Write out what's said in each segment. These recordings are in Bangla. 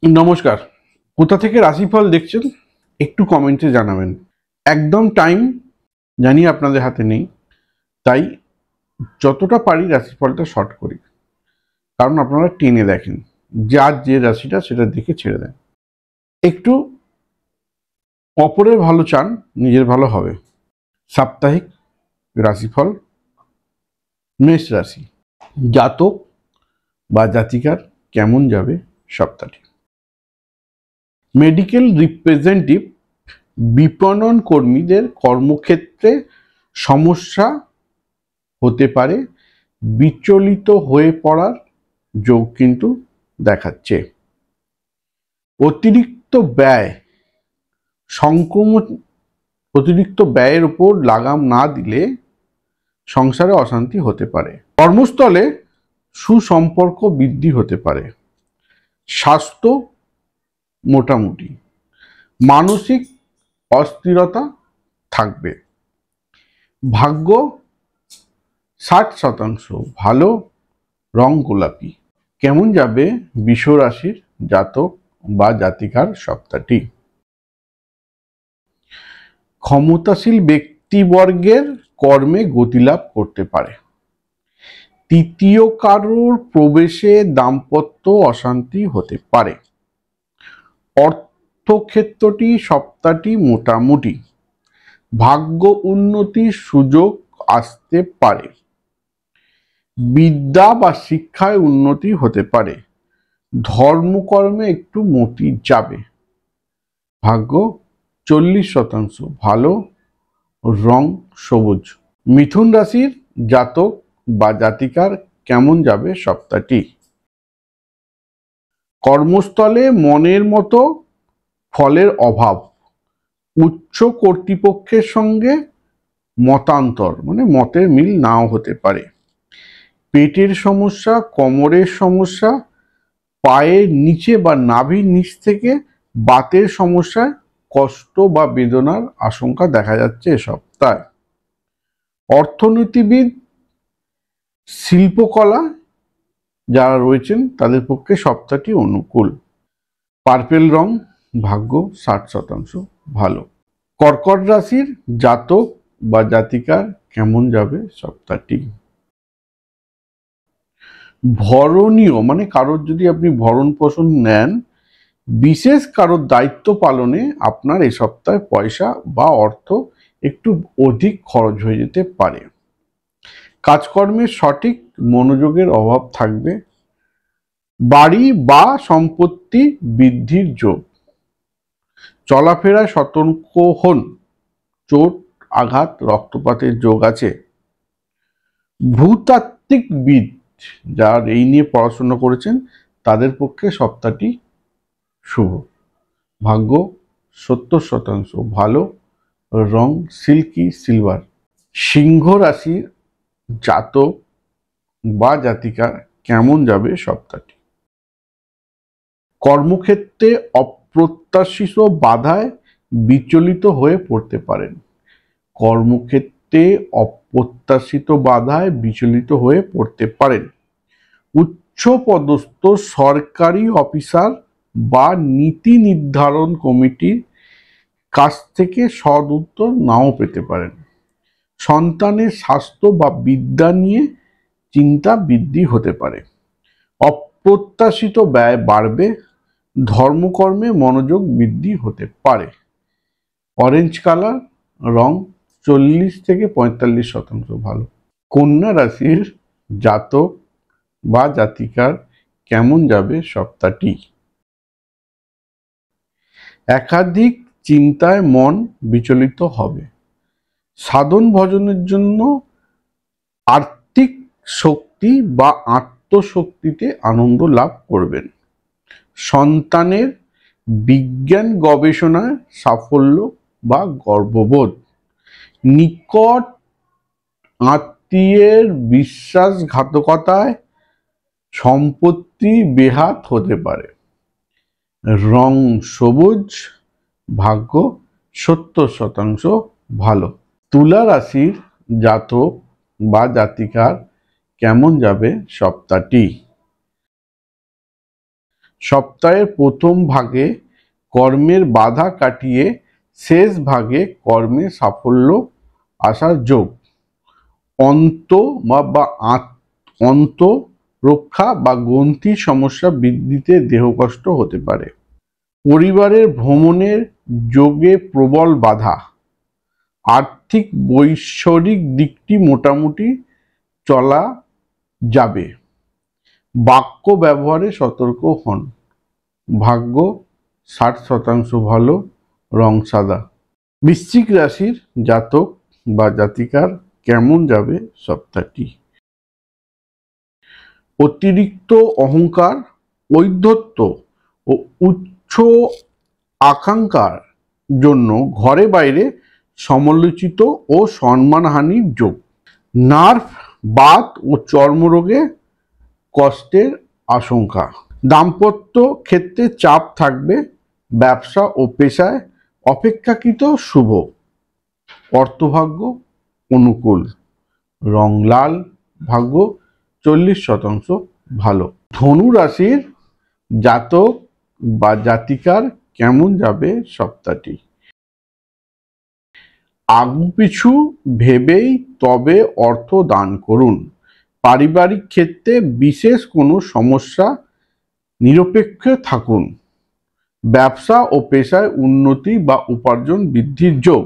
নমস্কার। কোথা থেকে রাশিফল দেখছেন একটু কমেন্টে জানাবেন। একদম টাইম জানি আপনাদের হাতে নেই, তাই যতটা পারি রাশিফলটা শর্ট করি, কারণ আপনারা টেনে দেখেন, যার যে রাশিটা সেটা দেখে ছেড়ে দেন। একটু অপরের ভালো চান, নিজের ভালো হবে। সাপ্তাহিক রাশিফল মেষ রাশি, জাতক বা জাতিকার কেমন যাবে সপ্তাহটি। মেডিকেল রিপ্রেজেন্টেটিভ, বিপণন কর্মীদের কর্মক্ষেত্রে সমস্যা হতে পারে, বিচলিত হয়ে পড়ার যোগ কিন্তু দেখাচ্ছে। অতিরিক্ত ব্যয়ের উপর লাগাম না দিলে সংসারে অশান্তি হতে পারে। কর্মস্থলে সুসম্পর্ক বৃদ্ধি হতে পারে। স্বাস্থ্য মোটামুটি, মানসিক অস্থিরতা থাকবে। ভাগ্য 60% ভালো, রং গোলাপি। কেমন যাবে বৃষ রাশির জাতক বা জাতিকার সপ্তাহটি। ক্ষমতাশীল ব্যক্তিবর্গের কর্মে গতিলাভ করতে পারে। তৃতীয় কারোর প্রবেশে দাম্পত্য অশান্তি হতে পারে। অর্থক্ষেত্রটি সপ্তাহটি মোটামুটি, ভাগ্য উন্নতির সুযোগ আসতে পারে। বিদ্যা বা শিক্ষায় উন্নতি হতে পারে। ধর্মকর্মে একটু মতি যাবে। ভাগ্য 40% ভালো, রং সবুজ। মিথুন রাশির জাতক বা জাতিকার কেমন যাবে সপ্তাহটি। কর্মস্থলে মনের মতো ফলের অভাব। উচ্চ কর্তৃপক্ষের সঙ্গে মতান্তর, মানে মতের মিল নাও হতে পারে। পেটের সমস্যা, কোমরের সমস্যা, পায়ের নিচে বা নাভির নিচ থেকে বাতের সমস্যায় কষ্ট বা বেদনার আশঙ্কা দেখা যাচ্ছে এ সপ্তাহে। অর্থনীতিবিদ, শিল্পকলা যারা রয়েছেন তাদের পক্ষে সপ্তাহটি অনুকূল। পার্পেল রং, ভাগ্য 60% ভালো। কর্কট রাশির জাতক বা জাতিকার কেমন যাবে সপ্তাহটি। ভরণীয়, মানে কারোর যদি আপনি ভরণ পোষণ নেন, বিশেষ কারোর দায়িত্ব পালনে আপনার এই সপ্তাহে পয়সা বা অর্থ একটু অধিক খরচ হয়ে যেতে পারে। কাজকর্মের সঠিক মনোযোগের অভাব থাকবে। বাড়ি বা সম্পত্তি বৃদ্ধির যোগ। চলাফেরায় সতর্ক হন, চোট আঘাত রক্তপাতের যোগ আছে। ভূতাত্ত্বিকবিদ যারা এই নিয়ে পড়াশোনা করেছেন তাদের পক্ষে সপ্তাহটি শুভ। ভাগ্য 70% ভালো, রং সিল্কি সিলভার। সিংহ রাশির জাতক বা জাতিকার কেমন যাবে সপ্তাহটি। কর্মক্ষেত্রে অপ্রত্যাশিত বাধায় বিচলিত হয়ে পড়তে পারেন। কর্মক্ষেত্রে অপ্রত্যাশিত বাধায় বিচলিত হয়ে পড়তে পারেন। উচ্চপদস্থ সরকারি অফিসার বা নীতি নির্ধারণ কমিটির কাছ থেকে সদ উত্তর নাও পেতে পারেন। সন্তানের স্বাস্থ্য বা বিদ্যা নিয়ে চিন্তা বৃদ্ধি হতে পারে। অপ্রত্যাশিত ব্যয় বাড়বে। ধর্মকর্মে মনোযোগ বৃদ্ধি হতে পারে। অরেঞ্জ কালার রং 40 থেকে 45% ভালো। কন্যা রাশির জাতক বা জাতিকার কেমন যাবে সপ্তাহটি। একাধিক চিন্তায় মন বিচলিত হবে। সাধন ভজনের জন্য আর্থিক শক্তি বা আত্মশক্তিতে আনন্দ লাভ করবেন। সন্তানের বিজ্ঞান গবেষণায় সাফল্য বা গর্ববোধ। নিকট আত্মীয়ের বিশ্বাসঘাতকতায় সম্পত্তি বেহাত হতে পারে। রং সবুজ, ভাগ্য 70% ভালো। তুলা রাশির জাতক বা জাতিকার কেমন যাবে সপ্তাহটি। সপ্তাহের প্রথম ভাগে কর্মের বাধা কাটিয়ে শেষ ভাগে কর্মে সাফল্য আসার যোগ। অন্ত রক্ষা বা গ্রন্থি সমস্যা বৃদ্ধিতে দেহকষ্ট হতে পারে। পরিবারের ভ্রমণের যোগে প্রবল বাধা। আর্থিক বৈষয়িক দিকটি মোটামুটি চলা যাবে। বাক্য ব্যবহারে সতর্ক হন। ভাগ্য 60% ভালো, রং সাদা। বৃশ্চিক রাশির জাতক বা জাতিকার কেমন যাবে সপ্তাহটি? অতিরিক্ত অহংকার, ঔদ্ধত্য ও উচ্চ আকাঙ্ক্ষার জন্য ঘরে বাইরে সমালোচিত ও সম্মানহানির যোগ। নার্ভ, বাত ও চর্মরোগে কষ্টের আশঙ্কা। দাম্পত্য ক্ষেত্রে চাপ থাকবে। ব্যবসা ও পেশায় অপেক্ষাকৃত শুভ। অর্থভাগ্য অনুকূল, রং লাল। ভাগ্য 40% ভালো। ধনু রাশির জাতক বা জাতিকার কেমন যাবে সপ্তাহটি? আগুপিছু ভেবেই তবে অর্থ দান করুন। পারিবারিক ক্ষেত্রে বিশেষ কোনো সমস্যা নিরপেক্ষ থাকুন। ব্যবসা ও পেশায় উন্নতি বা উপার্জন বৃদ্ধির যোগ।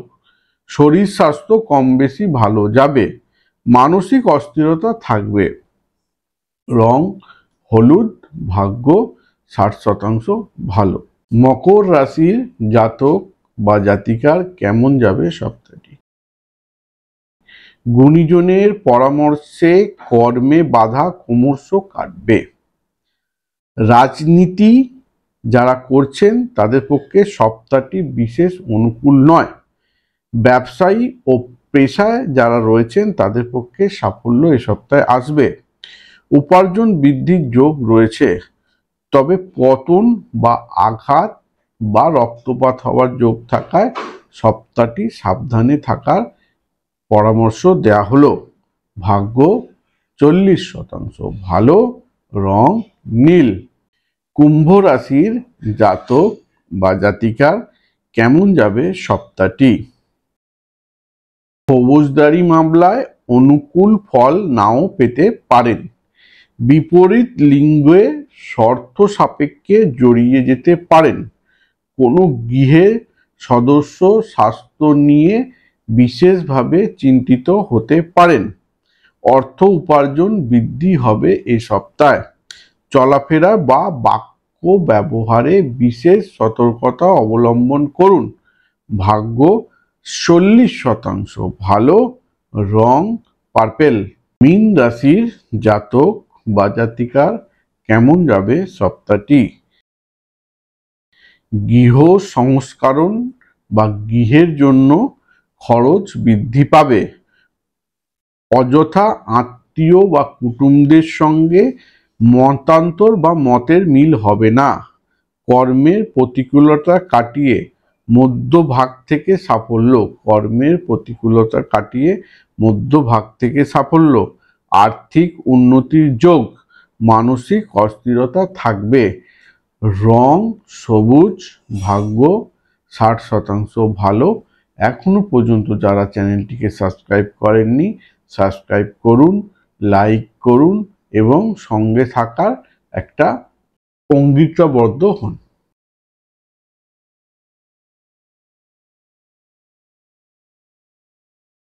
শরীর স্বাস্থ্য কম বেশি ভালো যাবে। মানসিক অস্থিরতা থাকবে। রং হলুদ। ভাগ্য 60% ভালো। মকর রাশির জাতক বা জাতিকার কেমন যাবে সপ্তাহটি? গুণীজনের পরামর্শে কর্মে বাধা ক্রমশ কাটবে। রাজনীতি যারা করছেন তাদের পক্ষে সপ্তাহটি বিশেষ অনুকূল নয়। ব্যবসায়ী ও পেশায় যারা রয়েছেন তাদের পক্ষে সাফল্য এ সপ্তাহে আসবে। উপার্জন বৃদ্ধির যোগ রয়েছে, তবে পতন বা আঘাত বা রক্তপাত হওয়ার যোগ থাকায় সপ্তাহটি সাবধানে থাকার পরামর্শ দেয়া হলো। ভাগ্য 40% ভালো, রং নীল। কুম্ভ রাশির জাতক বা জাতিকার কেমন যাবে সপ্তাহটি? ফৌজদারি মামলায় অনুকূল ফল নাও পেতে পারেন। বিপরীত লিঙ্গে শর্ত সাপেক্ষে জড়িয়ে যেতে পারেন। কোনো গৃহের সদস্য স্বাস্থ্য নিয়ে বিশেষভাবে চিন্তিত হতে পারেন। অর্থ উপার্জন বৃদ্ধি হবে এ সপ্তাহে। চলাফেরা বা বাক্য ব্যবহারে বিশেষ সতর্কতা অবলম্বন করুন। ভাগ্য 40% ভালো, রং পার্পেল। মীন রাশির জাতক বা জাতিকার কেমন যাবে সপ্তাহটি? গৃহ সংস্করণ বা গৃহের জন্য খরচ বৃদ্ধি পাবে। অযথা আত্মীয় বা কুটুম্বদের সঙ্গে মতান্তর বা মতের মিল হবে না। কর্মের প্রতিকূলতা কাটিয়ে মধ্যভাগ থেকে সাফল্য। কর্মের প্রতিকূলতা কাটিয়ে মধ্যভাগ থেকে সাফল্য। আর্থিক উন্নতির যোগ। মানসিক অস্থিরতা থাকবে। রং সবুজ। ভাগ্য 60% ভালো। এখনো পর্যন্ত যারা চ্যানেলটিকে সাবস্ক্রাইব করেননি সাবস্ক্রাইব করুন, লাইক করুন এবং সঙ্গে থাকার একটা অঙ্গীকারবদ্ধ হন।